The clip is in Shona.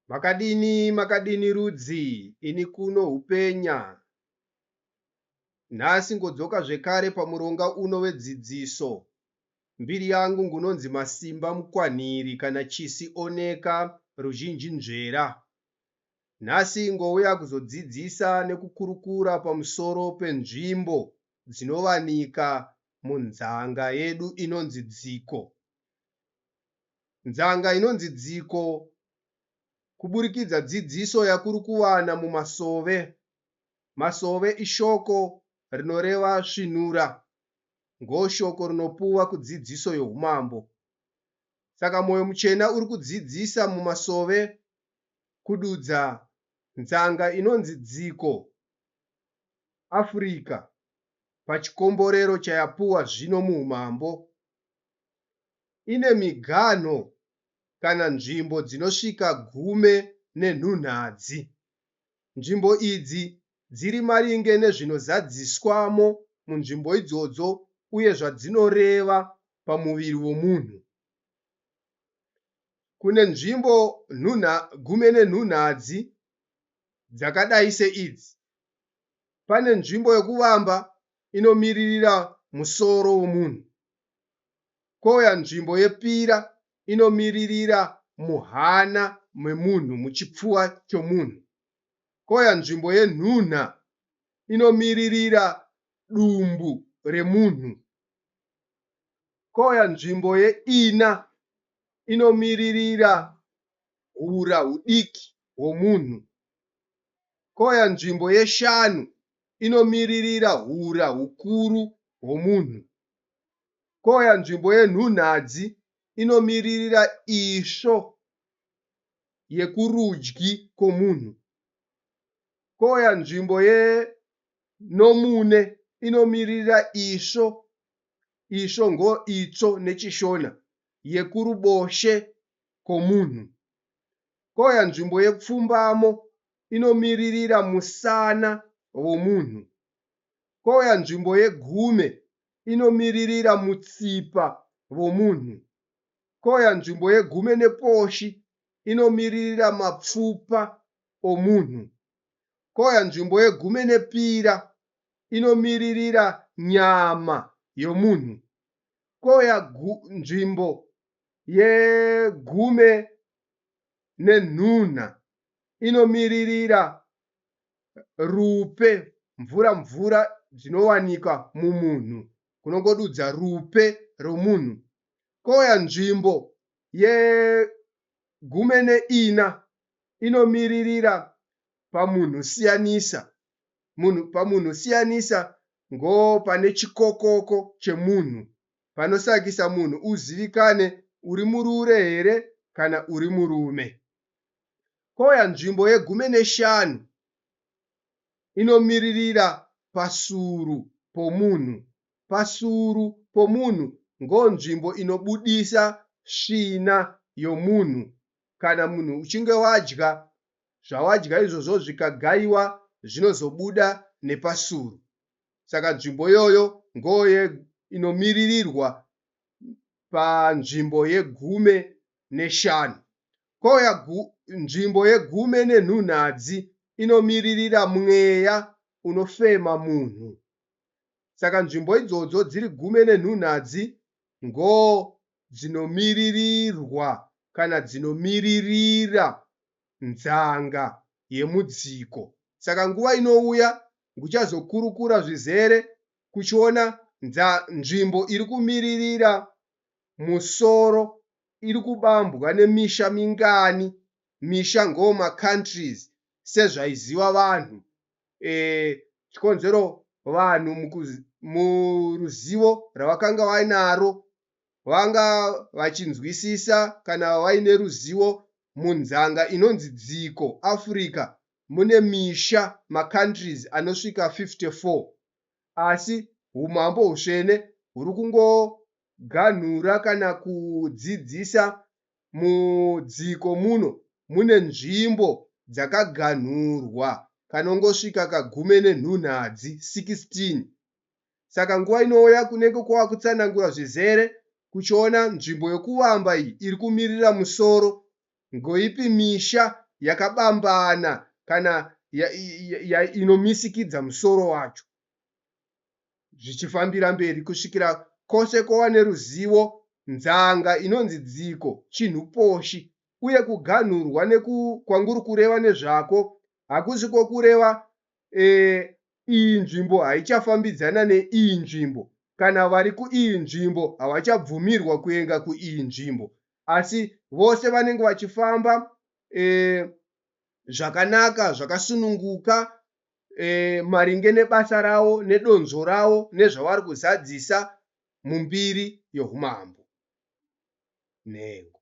Makadini makadini rudzi, ini kuno hupenya. Nhasi ngodzoka zvekare pamuronga uno wedzidziso. Mbiri yangu ngunonzi Masimba Mukwanhiri kana Chisi Oneka ruzhinji nzvera. Nhasi ngouya kuzodzidzisa nekukurukura pamusoro penzvimbo dzinovanika munzanga yedu inonzi Dziko. Nzanga inonzi Dziko kuburikidza dzidziso yakuri kuwana mumasove. Masove ishoko rinoreva svinura, ngoshoko rinopuwa kudzidziso youmambo. Saka Mwoyo Muchena uri kudzidzisa mumasove kududza nzanga inonzi Dziko Afrika pachikomborero chayapuwa zvino muumambo. Ine miganho kana nzvimbo dzinosvika 10 nzvimbo idzi dziri maringe nezvinozadziswamo munzvimbo idzodzo uye zvadzinoreva pamuviri womunhu. Kune nzvimbo 10 dzakadai seidzi. Pane nzvimbo yokuvamba inomiririra musoro womunhu. Kouya nzvimbo yepira inomiririra muhana memunhu, muchipfuva chomunhu. Kouya nzvimbo yenhunha inomiririra dumbu remunhu. Kouya nzvimbo yeina inomiririra hura hudiki hwomunhu. Kouya nzvimbo yeshanu inomiririra hura hukuru hwomunhu. Kouya nzvimbo yenhunhadzi inomiririra isvo yekurudyi kwomunhu. Kouya nzvimbo yenomune inomiririra isvo ngo itsvo nechishona yekuruboshwe kwomunhu. Kouya nzvimbo yepfumbamo inomiririra musana womunhu. Kouya nzvimbo yegume inomiririra mutsipa womunhu. Kouya nzvimbo yegume neposhi inomiririra mapfupa omunhu. Kouya nzvimbo yegume nepira inomiririra nyama yomunhu. Kouya nzvimbo yegume nenhunha inomiririra rupe, mvura dzinowanika mumunhu, kunongodudza rupe romunhu. Kouya nzvimbo yegume neina inomiririra pamunhu siyanisa. Pamunhu siyanisa ngo pane chikokoko chemunhu, panosakisa munhu uzivikane uri murure here kana uri murume. Kouya nzvimbo yegume neshanu inomiririra pasuru pomunhu. Pasuru pomunhu ngonzvimbo inobudisa svina yomunhu. Kana munhu uchinge wadya, zvawadya izvozvo zvikagayiwa zvinozobuda nepasuru. Saka nzvimbo iyoyo inomiririrwa panzvimbo yegume neshanu. Kouya nzvimbo yegume nenhunhadzi inomiririra mweya unofema munhu. Saka nzvimbo idzodzo dziri gume nenhunhadzi dzinomiririrwa kana dzinomiririra nzanga yemudziko. Saka nguva inouya nguchazokurukura zvizere kuchiona nzvimbo iri kumiririra musoro iri kubambwa nemisha mingani. Misha maCountries sezvaiziva vanhu. Chikonzero vanhu muruzivo ravakanga vainaro vanga vachinzwisisa kana vaine ruzivo munzanga inonzi Dziko Afrika mune misha maCountries anosvika 54. Asi umambo husvene huri kungoganhura kana kudzidzisa mudziko muno mune nzvimbo dzakaganhurwa kanongosvika kagume nenhunhadzi 16. Saka nguva inouya kunenge kwava kutsanangura zvizere kuchiona nzvimbo yokuvamba iyi iri kumirira musoro ngoipi misha yakabambana kana inomisikidza musoro wacho, zvichifambira mberi kusvikira kwose kwova neruzivo. Nzanga inonzi dziko chinhu poshi, uye kuganhurwa kwanguri kureva nezvako hakusi kwokureva iyi nzvimbo haichafambidzana neiyi nzvimbo, kana vari kuiyi nzvimbo havachabvumirwa kuenda kuiyi nzvimbo, asi vose vanenge vachifamba zvakanaka, zvakasununguka, maringe nebasa ravo nedonzvo ravo nezvavari kuzadzisa mumbiri youmambo. Nhengo.